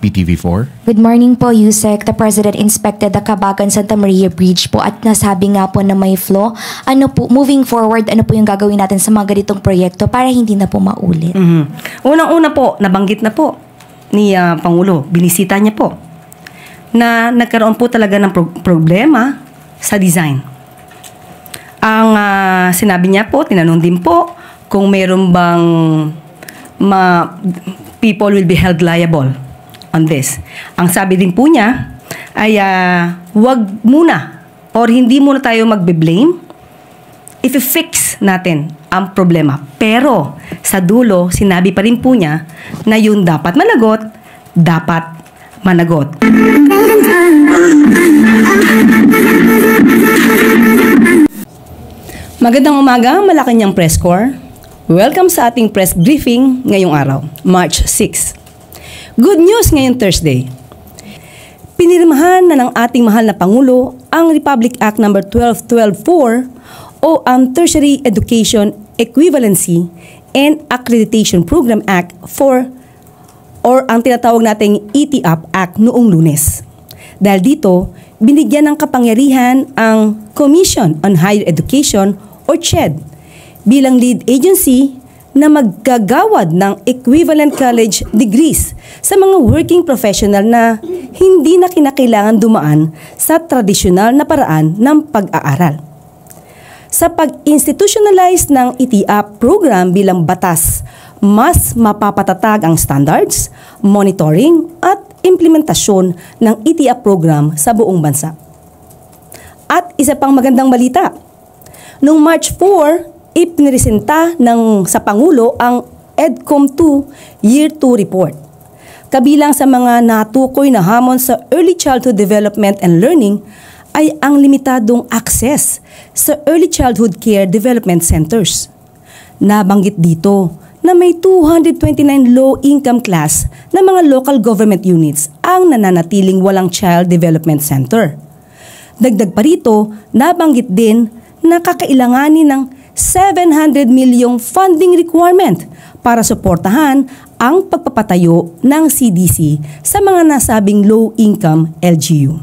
PTV4. Good morning po, Yusek. The President inspected the Cabagan Santa Maria Bridge po at nasabi nga po na may flaw. Ano po, moving forward, ano po yung gagawin natin sa mga ganitong proyekto para hindi na po maulit? Unang-una po, nabanggit na po ni Pangulo, binisita niya po, na nagkaroon po talaga ng problema sa design. Ang sinabi niya po, tinanong din po, kung meron bang people will be held liable on this. Ang sabi din po niya ay wag muna or hindi muna tayo magbe-blame if i-fix natin ang problema. Pero sa dulo, sinabi pa rin po niya na yung dapat managot, dapat managot. Magandang umaga, Malacanang Press Corps. Welcome sa ating press briefing ngayong araw, March 6. Good news ngayong Thursday. Pinirmahan na ng ating mahal na Pangulo ang Republic Act No. 12124 o ang Tertiary Education Equivalency and Accreditation Program Act or ang tinatawag nating ETAP Act noong Lunes. Dahil dito, binigyan ng kapangyarihan ang Commission on Higher Education o CHED bilang lead agency na maggagawad ng equivalent college degrees sa mga working professional na hindi na kinakailangan dumaan sa tradisyonal na paraan ng pag-aaral. Sa pag-institutionalize ng ETAP program bilang batas, mas mapapatatag ang standards, monitoring at implementasyon ng ETAP program sa buong bansa. At isa pang magandang balita, noong March 4, ipiniresenta sa Pangulo ang EDCOM 2 Year 2 Report. Kabilang sa mga natukoy na hamon sa early childhood development and learning ay ang limitadong access sa early childhood care development centers. Nabanggit dito na may 229 low-income class na mga local government units ang nananatiling walang child development center. Dagdag pa rito, nabanggit din na kakailanganin ng 700 milyong funding requirement para suportahan ang pagpapatayo ng CDC sa mga nasabing low-income LGU.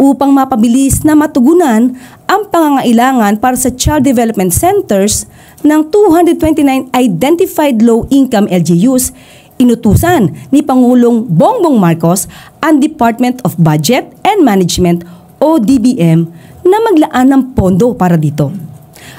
Upang mapabilis na matugunan ang pangangailangan para sa child development centers ng 229 identified low-income LGUs, inutusan ni Pangulong Bongbong Marcos ang Department of Budget and Management o DBM na maglaan ng pondo para dito.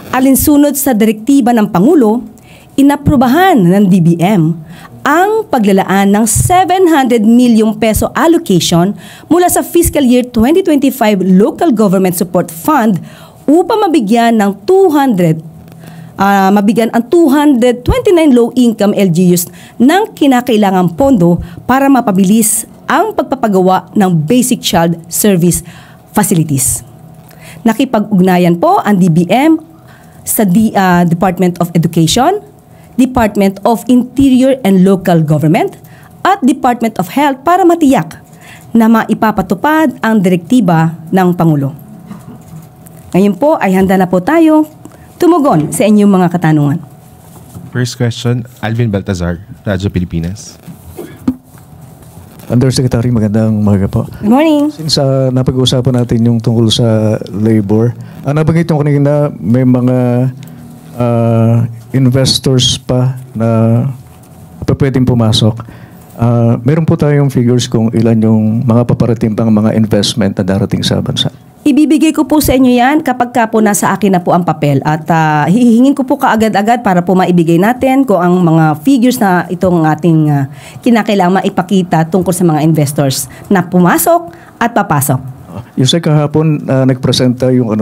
Alinsunod sa direktiba ng Pangulo, inaprubahan ng DBM ang paglalaan ng 700 milyong peso allocation mula sa fiscal year 2025 Local Government Support Fund upang mabigyan ang 229 low-income LGUs ng kinakailangang pondo para mapabilis ang pagpapagawa ng basic child service facilities. Nakipag-ugnayan po ang DBM sa Department of Education, Department of Interior and Local Government, at Department of Health para matiyak na maipapatupad ang direktiba ng Pangulo. Ngayon po ay handa na po tayo tumugon sa inyong mga katanungan. First question, Alvin Baltazar, Radyo Pilipinas. Undersecretary, magandang umaga po. Good morning. Since napag-uusapan natin yung tungkol sa labor, nabanggit nyo kanina may mga investors pa na pwedeng pumasok. Meron po tayong figures kung ilan yung mga paparating pang mga investment na darating sa bansa. Ibibigay ko po sa inyo yan kapag ka po nasa akin na po ang papel at hihingin ko po kaagad-agad para po maibigay natin kung ang mga figures na itong ating kinakailangan maipakita tungkol sa mga investors na pumasok at papasok. Yung sa kahapon, nagpresenta yung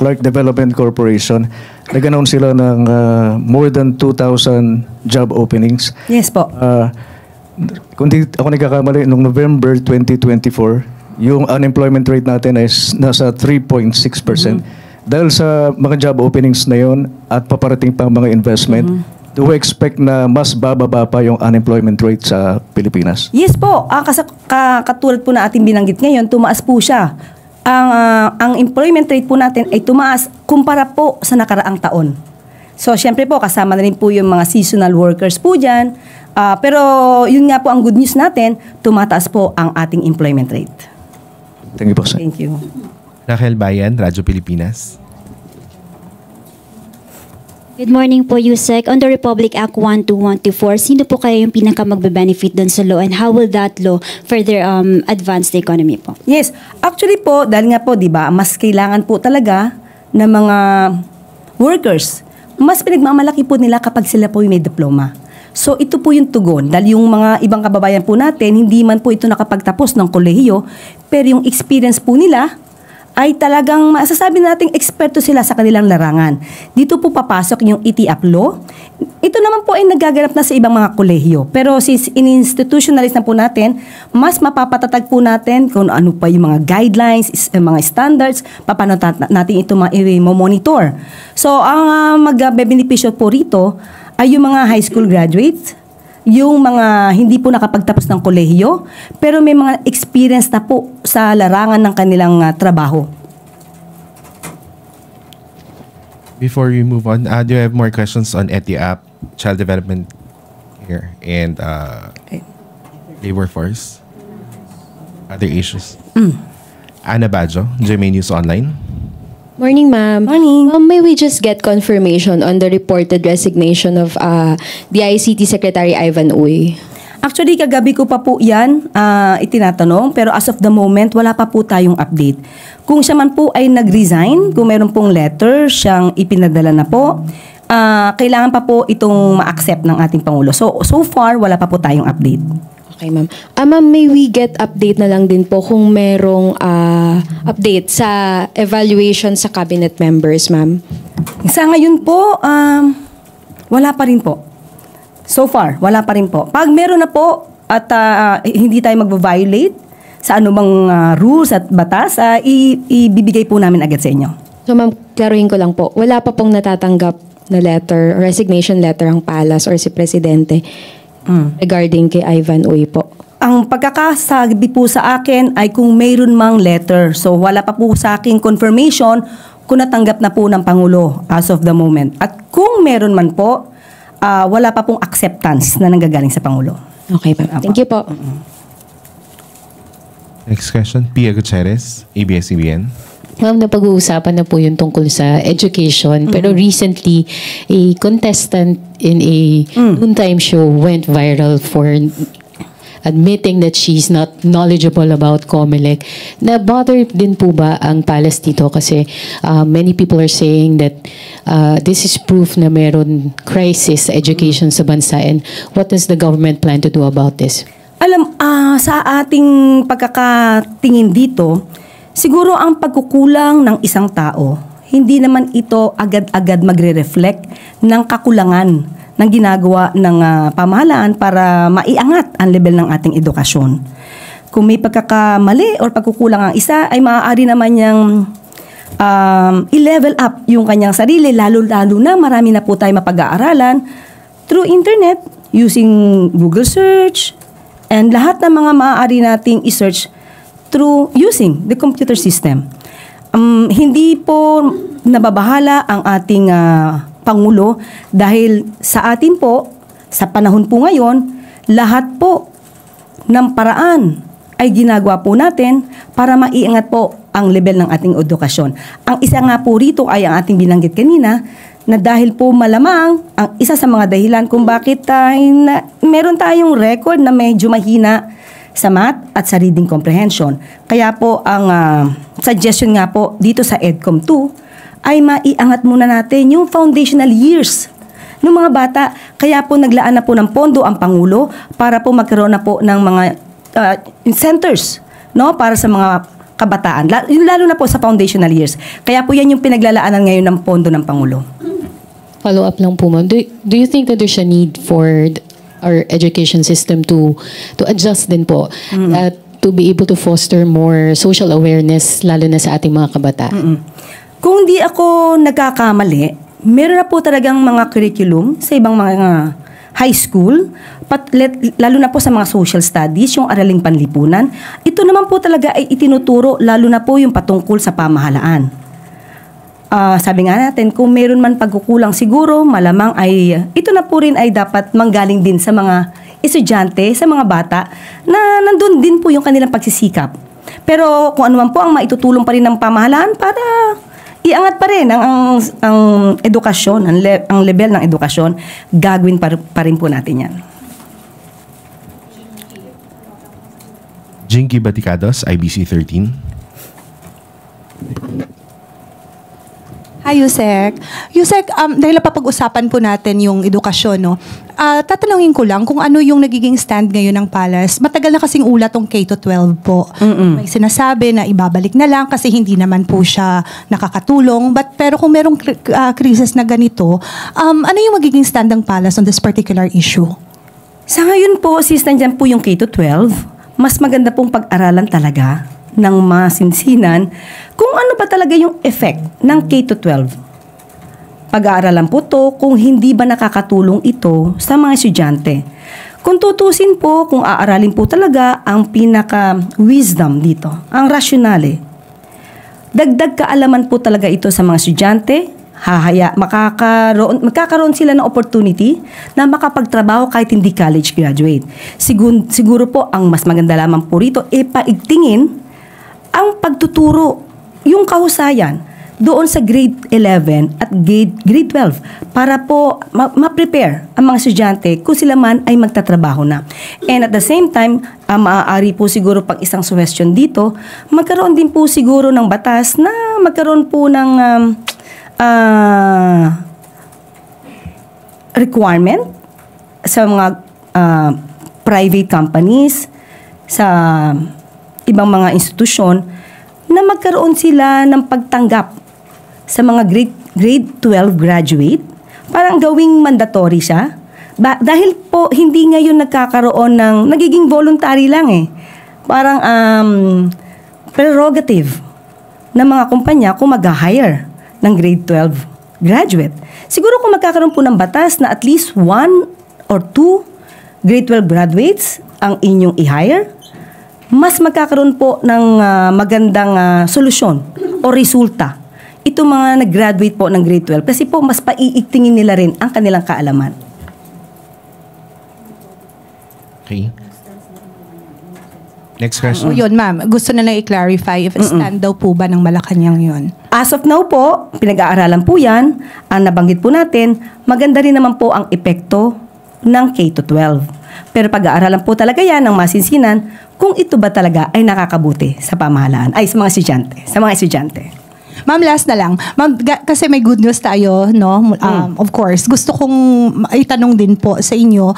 Clark Development Corporation. Nag-announce sila ng more than 2,000 job openings. Yes po. Kung di ako nagkakamali, noong November 2024, yung unemployment rate natin ay nasa 3.6%. Dahil sa mga job openings na yon at paparating pang mga investment, do we expect na mas bababa pa yung unemployment rate sa Pilipinas? Yes po. Katulad po na ating binanggit ngayon, tumaas po siya. Ang employment rate po natin ay tumaas kumpara po sa nakaraang taon. So, syempre po, kasama na rin po yung mga seasonal workers po dyan Pero yun nga po ang good news natin, tumataas po ang ating employment rate. Thank you po, sir. Thank you. Rachel Bayan, Radyo Pilipinas. Good morning po, Yusek. On the Republic Act 12124, sino po kayo yung pinaka magbe-benefit doon sa law and how will that law further advance the economy po? Yes. Actually po, dahil nga po, di ba, mas kailangan po talaga ng mga workers. Mas pinagmamalaki po nila kapag sila po may diploma. So ito po yung tugon. Dahil yung mga ibang kababayan po natin, hindi man po ito nakapagtapos ng kolehiyo, pero yung experience po nila ay talagang masasabi nating eksperto sila sa kanilang larangan. Dito po papasok yung ETAP law. Ito naman po ay nagaganap na sa ibang mga kolehiyo. Pero since in-institutionalize na po natin, mas mapapatatag po natin kung ano pa yung mga guidelines, mga standards, paano natin ito ma-monitor. So, ang mag-benepisyo po rito ay yung mga high school graduates, yung mga hindi po nakapagtapos ng kolehiyo, pero may mga experience na po sa larangan ng kanilang trabaho. Before we move on, do you have more questions on ETIAP, child development here, and labor force? Other issues? Ana Badjo, GMA News Online. Morning, ma'am. Morning. May we just get confirmation on the reported resignation of the ICT Secretary Ivan Uy? Actually, kagabi ko pa po yan itinatanong, pero as of the moment, wala pa po tayong update. Kung siya man po ay nag-resign, kung meron pong letter, siyang ipinadala na po, kailangan pa po itong ma-accept ng ating Pangulo. So far, wala pa po tayong update. Okay, ma'am. Ma'am, may we get update na lang din po kung merong update sa evaluation sa cabinet members, ma'am? Sa ngayon po, wala pa rin po. So far, wala pa rin po. Pag meron na po at hindi tayo mag-violate sa anumang rules at batas, ibibigay po namin agad sa inyo. So, ma'am, klaruhin ko lang po. Wala pa pong natatanggap na letter, resignation letter ang Palas or si Presidente regarding kay Ivan Uy po. Ang pagkakasabi po sa akin ay kung mayroon mang letter. So wala pa po sa akin confirmation kung natanggap na po ng Pangulo as of the moment. At kung meron man po, wala pa pong acceptance na nanggagaling sa Pangulo. Okay, ma'am. Thank you po. Next question, Pia Gutierrez, ABS-CBN. Ma'am, napag-uusapan na po yung tungkol sa education. Pero recently, a contestant in a noontime show went viral for admitting that she's not knowledgeable about COMELEC. Na-bother din po ba ang Palace dito? Kasi many people are saying that this is proof na meron crisis sa education sa bansa. And what does the government plan to do about this? Alam, sa ating pagkakatingin dito, siguro ang pagkukulang ng isang tao, hindi naman ito agad-agad magre-reflect ng kakulangan ng ginagawa ng pamahalaan para maiangat ang level ng ating edukasyon. Kung may pagkakamali or pagkukulang ang isa, ay maaari naman niyang i-level up yung kanyang sarili, lalo-lalo na marami na po tayo mapag-aaralan through internet, using Google search, and lahat ng mga maaari nating i-search through using the computer system. Hindi po nababahala ang ating Pangulo dahil sa atin po, sa panahon po ngayon, lahat po ng paraan ay ginagawa po natin para maiangat po ang level ng ating edukasyon. Ang isa nga po rito ay ang ating binanggit kanina na dahil po malamang ang isa sa mga dahilan kung bakit meron tayong record na medyo mahina sa math at sa reading comprehension. Kaya po ang suggestion nga po dito sa EDCOM 2 ay maiangat muna natin yung foundational years ng mga bata. Kaya po naglaan na po ng pondo ang Pangulo para po magkaroon na po ng mga centers, no, para sa mga kabataan. Lalo na po sa foundational years. Kaya po yan yung pinaglalaanan ngayon ng pondo ng Pangulo. Follow up lang po, ma'am. Do you think that there's a need for our education system to adjust din po to be able to foster more social awareness lalo na sa ating mga kabataan? Kung di ako nagkakamali, meron na po talagang mga curriculum sa ibang mga high school, lalo na po sa mga social studies, yung araling panlipunan. Ito naman po talaga ay itinuturo, lalo na po yung patungkol sa pamahalaan. Sabi nga natin, kung meron man pagkukulang siguro, malamang ay ito na po rin ay dapat manggaling din sa mga estudyante, sa mga bata, na nandun din po yung kanilang pagsisikap. Pero kung ano man po ang maitutulong pa rin ng pamahalaan para iangat pa rin ang edukasyon, ang level ng edukasyon, gagawin pa rin po natin yan. Jinky Baticados, IBC 13. Hi, Yusek. Yusek, dahil napapag-usapan po natin yung edukasyon, no? Tatanungin ko lang kung ano yung nagiging stand ngayon ng Palace. Matagal na kasing ulat tong K-12 po. May sinasabi na ibabalik na lang kasi hindi naman po siya nakakatulong. Pero kung merong krisis na ganito, ano yung magiging stand ng Palace on this particular issue? Sa ngayon po, since nandyan po yung K-12, mas maganda pong pag-aralan talaga ng masinsinan kung ano ba talaga yung effect ng K-12. Pag-aaralan po to kung hindi ba nakakatulong ito sa mga estudyante. Kung tutusin po, kung aaralin po talaga ang pinaka-wisdom dito, ang rasyonale. Dagdag kaalaman po talaga ito sa mga estudyante, magkakaroon sila ng opportunity na makapagtrabaho kahit hindi college graduate. Siguro po ang mas maganda lamang po rito paigtingin ang pagtuturo, yung kahusayan doon sa grade 11 at grade 12 para po ma-prepare ang mga estudyante kung sila man ay magtatrabaho na. And at the same time, maaari po siguro pag isang suggestion dito, magkaroon din po siguro ng batas na magkaroon po ng requirement sa mga private companies, sa ibang mga institusyon, na magkaroon sila ng pagtanggap sa mga grade 12 graduate, parang gawing mandatory siya. Dahil po hindi ngayon nagiging voluntary lang eh. Parang prerogative ng mga kumpanya kung mag-hire ng grade 12 graduate. Siguro kung magkakaroon po ng batas na at least 1 or 2 grade 12 graduates ang inyong i-hire, mas magkakaroon po ng magandang solusyon o resulta itong mga nag-graduate po ng grade 12 kasi po mas paiigtingin nila rin ang kanilang kaalaman. Okay. Next question. O yun, ma'am. Gusto na lang i-clarify if stand daw po ba ng Malacanang yun? As of now po, pinag-aaralan po yan. Ang nabanggit po natin, maganda rin naman po ang epekto ng K-12. Pero pag-aaralan po talaga yan ng masinsinan kung ito ba talaga ay nakakabuti sa pamahalaan, ay sa mga estudyante. Ma'am, last na lang. Ma'am, kasi may good news tayo, no? Of course. Gusto kong itanong din po sa inyo,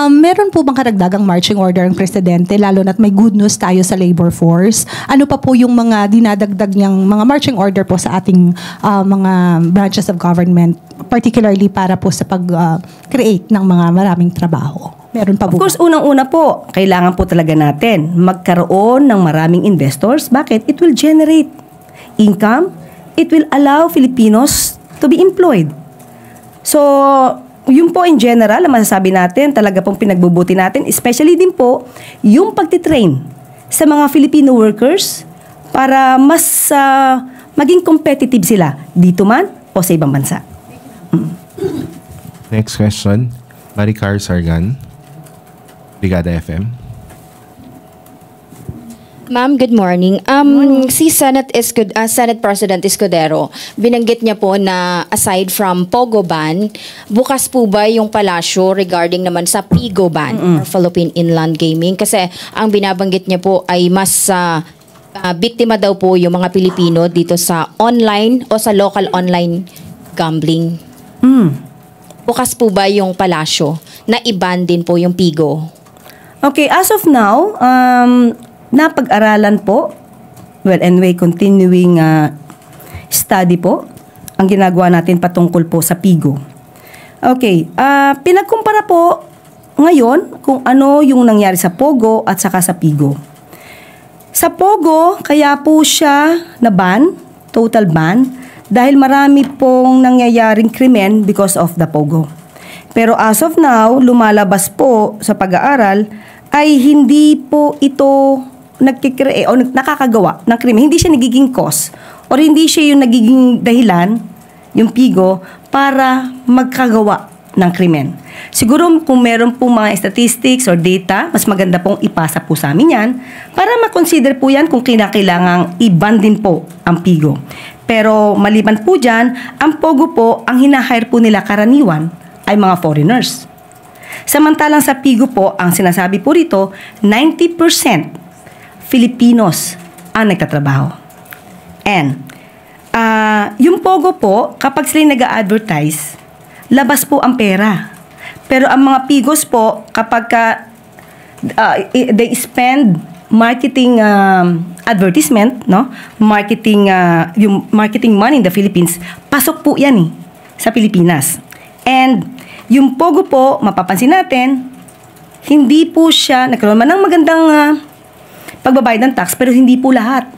meron po bang karagdagang marching order ang Presidente, lalo na't may good news tayo sa labor force? Ano pa po yung mga dinadagdag niyang mga marching order po sa ating mga branches of government, particularly para po sa pag-create ng mga maraming trabaho? Meron pa po. Of course, unang-una po, kailangan po talaga natin magkaroon ng maraming investors. Bakit? It will generate income. It will allow Filipinos to be employed. So, yun po in general, ang masasabi natin, talaga pong pinagbubuti natin, especially din po, yung pagtitrain sa mga Filipino workers para mas maging competitive sila dito man o sa ibang bansa. Next question. Maricar Sargan, Brigada FM. Ma'am, good morning. Si Senate President Escudero, binanggit niya po na aside from Pogo ban, bukas po ba yung palasyo regarding naman sa Pigo ban or Philippine Inland Gaming? Kasi ang binabanggit niya po ay mas biktima daw po yung mga Pilipino dito sa online o sa local online gambling. Bukas po ba yung palasyo na i-ban din po yung Pigo? Okay, as of now, napag-aralan po, continuing study po, ang ginagawa natin patungkol po sa Pigo. Okay, pinagkumpara po ngayon kung ano yung nangyari sa Pogo at saka sa Pigo. Sa Pogo, kaya po siya na-ban, total ban, dahil marami pong nangyayaring krimen because of the Pogo. Pero as of now, lumalabas po sa pag-aaral ay hindi po ito nagkikreate o nakakagawa ng krimen. Hindi siya nagiging cause or hindi siya yung nagiging dahilan, yung Pigo, para magkagawa ng krimen. Siguro kung meron po mga statistics or data, mas maganda pong ipasa po sa amin yan para makonsider po yan kung kinakailangang i-ban din po ang PIGO. Pero maliban po dyan, ang POGO po, ang hinahire po nila karaniwan ay mga foreigners. Samantalang sa PIGO po, ang sinasabi po rito, 90% Filipinos ang nagtatrabaho. And yung POGO po, kapag sila nag-a-advertise, labas po ang pera. Pero ang mga PIGOs po, kapag they spend marketing advertisement, no? Yung marketing money in the Philippines, pasok po yan sa Pilipinas. And yung POGO po, mapapansin natin, hindi po siya, nagkaroon man ng magandang pagbabayad ng tax, pero hindi po lahat.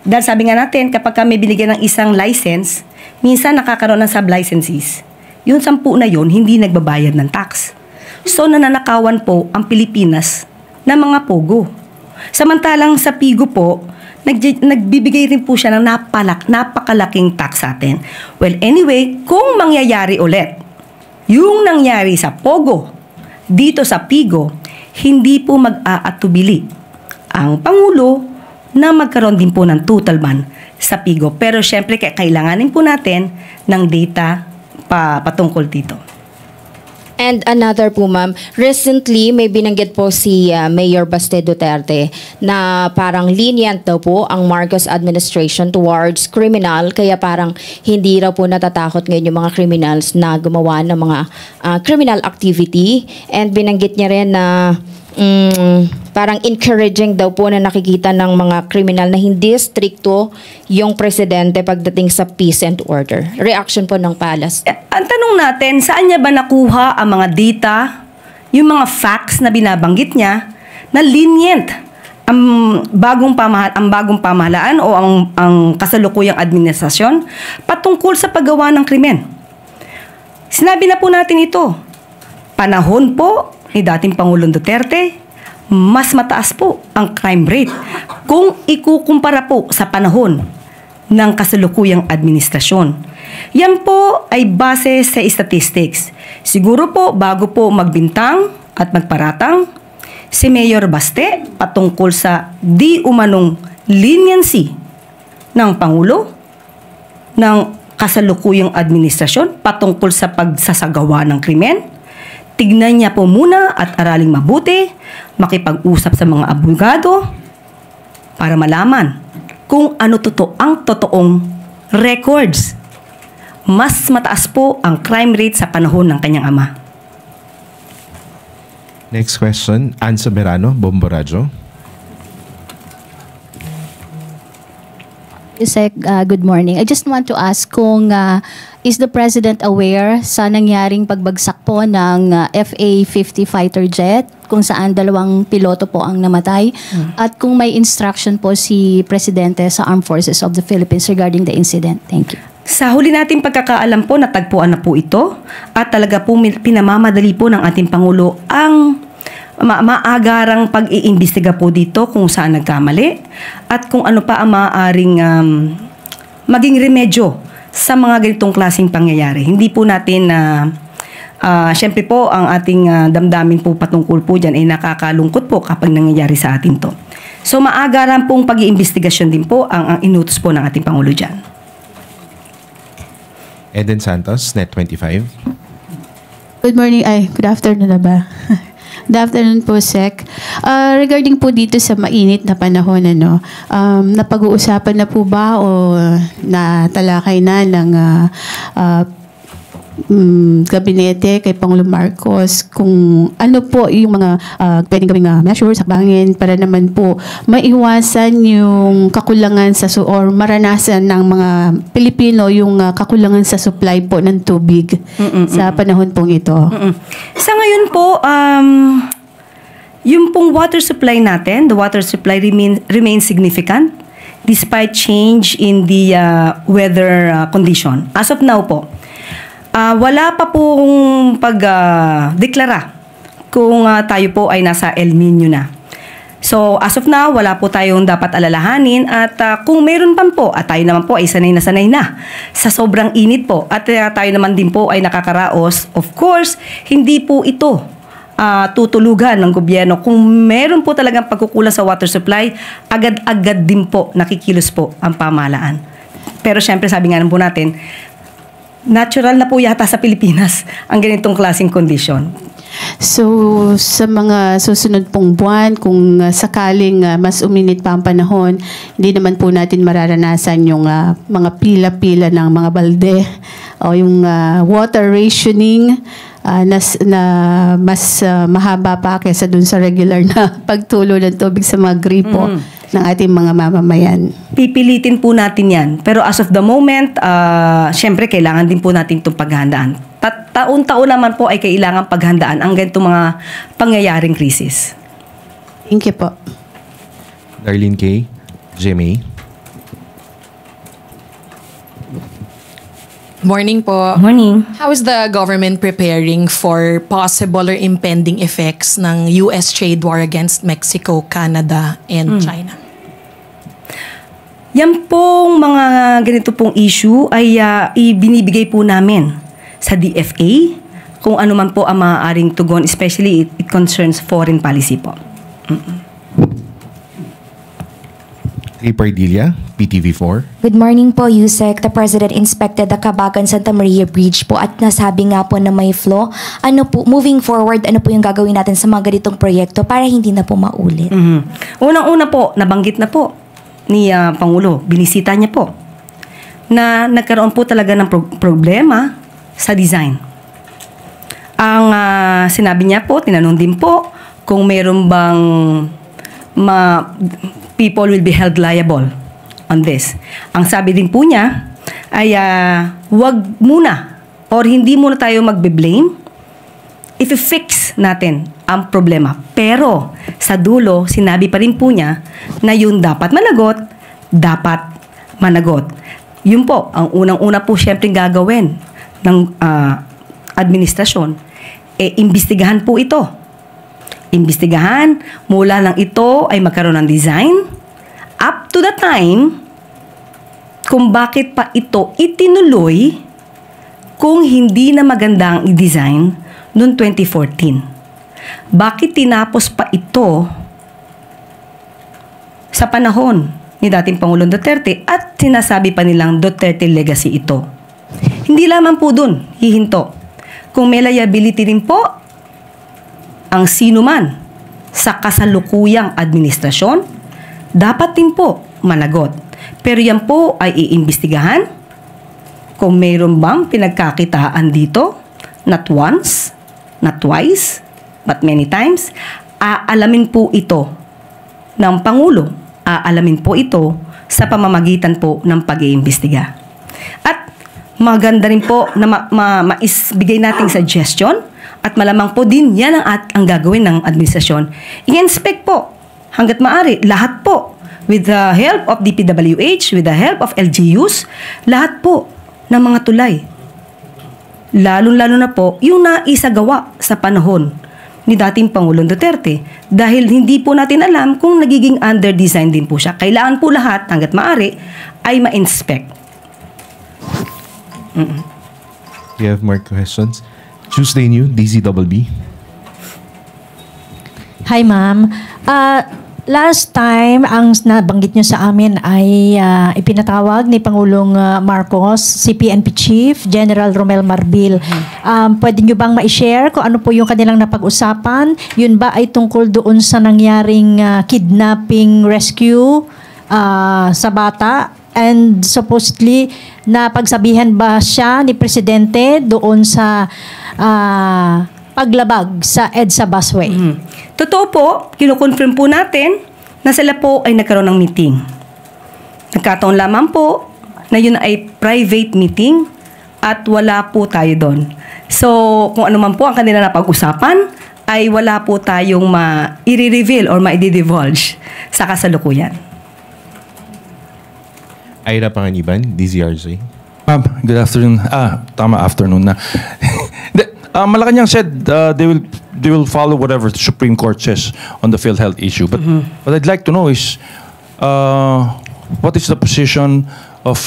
Dahil sabi nga natin, kapag kami binigyan ng isang license, minsan nakakaroon ng sub-licensees. Yung 10 na yun, hindi nagbabayad ng tax. So, nananakawan po ang Pilipinas ng mga POGO. Samantalang sa PIGO po, nagbibigay rin po siya ng napakalaking tax sa atin. Well, anyway, kung mangyayari ulit, yung nangyari sa POGO, dito sa PIGO, hindi po mag-aatubili ang Pangulo na magkaroon din po ng total ban sa PIGO. Pero syempre, kailanganin po natin ng data patungkol dito. And another po, ma'am, recently may binanggit po si Mayor Baste Duterte na parang lenient daw po ang Marcos administration towards criminal, kaya parang hindi raw po natatakot ngayon yung mga criminals na gumawa ng mga criminal activity. And binanggit niya rin na parang encouraging daw po na nakikita ng mga kriminal na hindi stricto yung presidente pagdating sa peace and order. Reaction po ng Palace. Ang tanong natin, saan niya ba nakuha ang mga data, yung mga facts na binabanggit niya, na lenient ang bagong pamahalaan o ang kasalukuyang administrasyon patungkol sa paggawa ng krimen? Sinabi na po natin ito. Panahon po ni dating Pangulong Duterte, mas mataas po ang crime rate kung ikukumpara po sa panahon ng kasalukuyang administrasyon. Yan po ay base sa statistics. Siguro po bago po magbintang at magparatang si Mayor Baste patungkol sa di umanong leniency ng Pangulo ng kasalukuyang administrasyon patungkol sa pagsasagawa ng krimen, tignan niya po muna at araling mabuti, makipag-usap sa mga abogado para malaman kung ano ang totoong records. Mas mataas po ang crime rate sa panahon ng kanyang ama. Next question, Ann Soberano, Bombo Radio. Yusek, good morning. I just want to ask kung is the President aware sa nangyaring pagbagsak po ng FA-50 fighter jet kung saan 2 piloto po ang namatay at kung may instruction po si Presidente sa Armed Forces of the Philippines regarding the incident? Thank you. Sa huli nating pagkakaalam po, natagpuan na po ito at talaga po pinamamadali po ng ating Pangulo ang maagarang pag-iimbestiga po dito kung saan nagkamali at kung ano pa ang maaaring maging remedyo sa mga ganitong klaseng pangyayari. Hindi po natin syempre po ang ating damdamin po patungkol po dyan ay nakakalungkot po kapag nangyayari sa atin to. So maagaran pong pag-iimbestigasyon din po ang inutos po ng ating Pangulo dyan. Eden Santos, Net25. Good morning, good afternoon na ba? Good afternoon po, Sec. Regarding po dito sa mainit na panahon, napag-uusapan na po ba o natalakay na ng gabinete kay Pangulong Marcos kung ano po yung mga pwedeng gawing measures, hakbangin para naman po maiwasan yung kakulangan or maranasan ng mga Pilipino yung kakulangan sa supply po ng tubig sa panahon pong ito? Sa ngayon po, yung pong water supply natin, the water supply remains significant despite change in the weather condition. As of now po, wala pa pong pag-deklara kung tayo po ay nasa El Nino na. So as of now, wala po tayong dapat alalahanin at kung meron pa po, at tayo naman po ay sanay na sa sobrang init po at tayo naman din po ay nakakaraos, of course, hindi po ito tutulugan ng gobyerno. Kung meron po talagang pagkukulang sa water supply, agad-agad din po nakikilos po ang pamahalaan. Pero syempre sabi nga po natin, natural na po yata sa Pilipinas ang ganitong klaseng condition. So, sa mga susunod pong buwan, kung sakaling mas uminit pa ang panahon, hindi naman po natin mararanasan yung mga pila-pila ng mga balde o yung water rationing na mas mahaba pa kaysa dun sa regular na pagtulo ng tubig sa mga gripo ng ating mga mamamayan. Pipilitin po natin yan. Pero as of the moment, syempre kailangan din po natin itong paghandaan. Taon-taon naman po ay kailangan paghandaan ang ganitong mga pangyayaring krisis. Thank you po. Darlene K., GMA. Morning po. Morning. How is the government preparing for possible or impending effects ng US trade war against Mexico, Canada, and China? Yan pong mga ganito pong issue ay ibinibigay po namin sa DFA kung ano man po ang maaaring tugon, especially it concerns foreign policy po. Pardilla, PTV4. Good morning po, Yusek. The President inspected the Cabagan Santa Maria Bridge po at nasabi nga po na may flaw. Ano po, moving forward, ano po yung gagawin natin sa mga ganitong proyekto para hindi na po maulit? Unang-una po, nabanggit na po ni Pangulo, binisita niya po, na nagkaroon po talaga ng problema sa design. Ang sinabi niya po, tinanong din po, kung meron bang people will be held liable on this. Ang sabi din po niya ay wag muna or hindi muna tayo magbe-blame if i-fix natin ang problema. Pero sa dulo, sinabi pa rin po niya na yun dapat managot. Yun po, ang unang-una po syempre gagawin ng administrasyon, imbestigahan po ito. Imbestigahan mula lang ito ay magkaroon ng design up to the time kung bakit pa ito itinuloy kung hindi na magandang i-design noong 2014. Bakit tinapos pa ito sa panahon ni dating Pangulong Duterte at sinasabi pa nilang Duterte legacy ito? Hindi lamang po dun hihinto. Kung may liability rin po ang sino man sa kasalukuyang administrasyon, dapat din po managot. Pero yan po ay iimbestigahan kung mayroon bang pinagkakitaan dito, not once, not twice, but many times. Aalamin po ito ng Pangulo, aalamin po ito sa pamamagitan po ng pag-iimbestiga. At maganda rin po na maisbigay nating suggestion at malamang po din yan ang gagawin ng administrasyon. I-inspect po hanggat maaari, lahat po with the help of DPWH, with the help of LGUs, lahat po ng mga tulay. Lalo-lalo na po yung naisagawa sa panahon ni dating Pangulong Duterte dahil hindi po natin alam kung nagiging under-design din po siya. Kailangan po lahat hanggat maaari ay ma-inspect. Do you have more questions? Tuesday New, DZBB. Hi, ma'am. Last time, ang nabanggit nyo sa amin ay ipinatawag ni Pangulong Marcos, si PNP Chief, General Romel Marbil. Pwede nyo bang ma-share kung ano po yung kanilang napag-usapan? Yun ba ay tungkol doon sa nangyaring kidnapping rescue sa bata? And supposedly, napagsabihan ba siya ni Presidente doon sa paglabag sa EDSA busway? Totoo po, kino-confirm po natin na sila po ay nagkaroon ng meeting. Nagkataon lamang po na yun ay private meeting at wala po tayo doon. So, kung ano man po ang kanila napag-usapan, ay wala po tayong i-reveal or ma-i-divulge sa kasalukuyan. Ira Panganiban, DZRJ. Ma'am, good afternoon. Tama, afternoon na. Malacanang said they will follow whatever the Supreme Court says on the PhilHealth issue. But what I'd like to know is what is the position of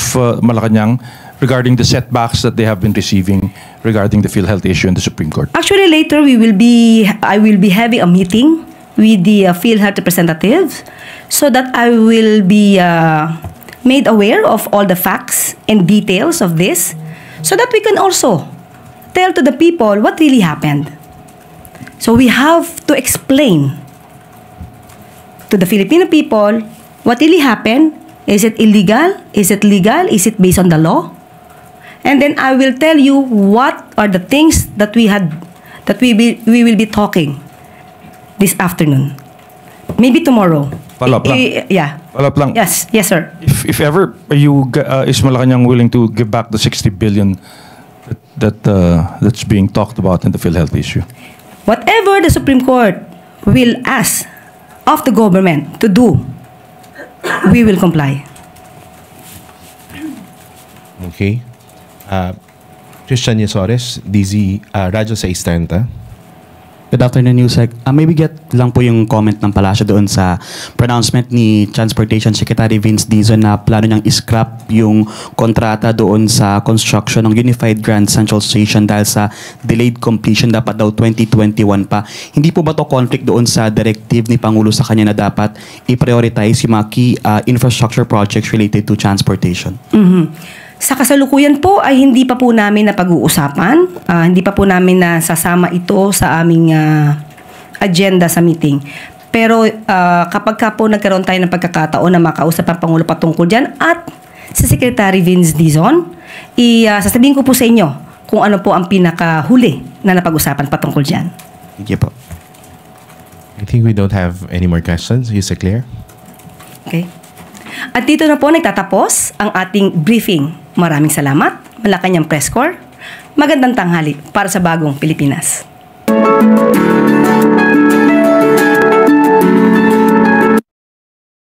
Malacanang regarding the setbacks that they have been receiving regarding the PhilHealth issue in the Supreme Court? Actually, later I will be having a meeting with the PhilHealth representatives so that I will be made aware of all the facts and details of this so that we can also tell to the people what really happened. So we have to explain to the Filipino people what really happened. Is it illegal? Is it legal? Is it based on the law? And then I will tell you what are the things that we will be talking this afternoon. Maybe tomorrow. Follow-up lang. Yeah. Follow-up lang. Yes, sir. If ever is Malacanang willing to give back the 60 billion that's being talked about in the PhilHealth issue? Whatever the Supreme Court will ask of the government to do, we will comply. Okay. Christian Yasores, DZ, Radyo 630. Good afternoon, Yusek. Maybe get lang po yung comment ng palasyo doon sa pronouncement ni Transportation Secretary Vince Dizon na plano niyang iscrap yung kontrata doon sa construction ng Unified Grand Central Station dahil sa delayed completion, dapat daw 2021 pa. Hindi po ba to conflict doon sa directive ni Pangulo sa kanya na dapat i-prioritize yung mga key infrastructure projects related to transportation? Sa kasalukuyan po ay hindi pa po namin napag-uusapan. Hindi pa po namin nasasama ito sa aming agenda sa meeting. Pero kapag ka po nagkaroon tayo ng pagkakataon na makausap ang Pangulo patungkol dyan at sa Secretary Vince Dizon, sasabihin ko po sa inyo kung ano po ang pinakahuli na napag-usapan patungkol dyan. Thank you po. I think we don't have any more questions. Is it clear? Okay. At dito na po nagtatapos ang ating briefing. Maraming salamat. Malacanang Press Corps. Magandang tanghali para sa bagong Pilipinas.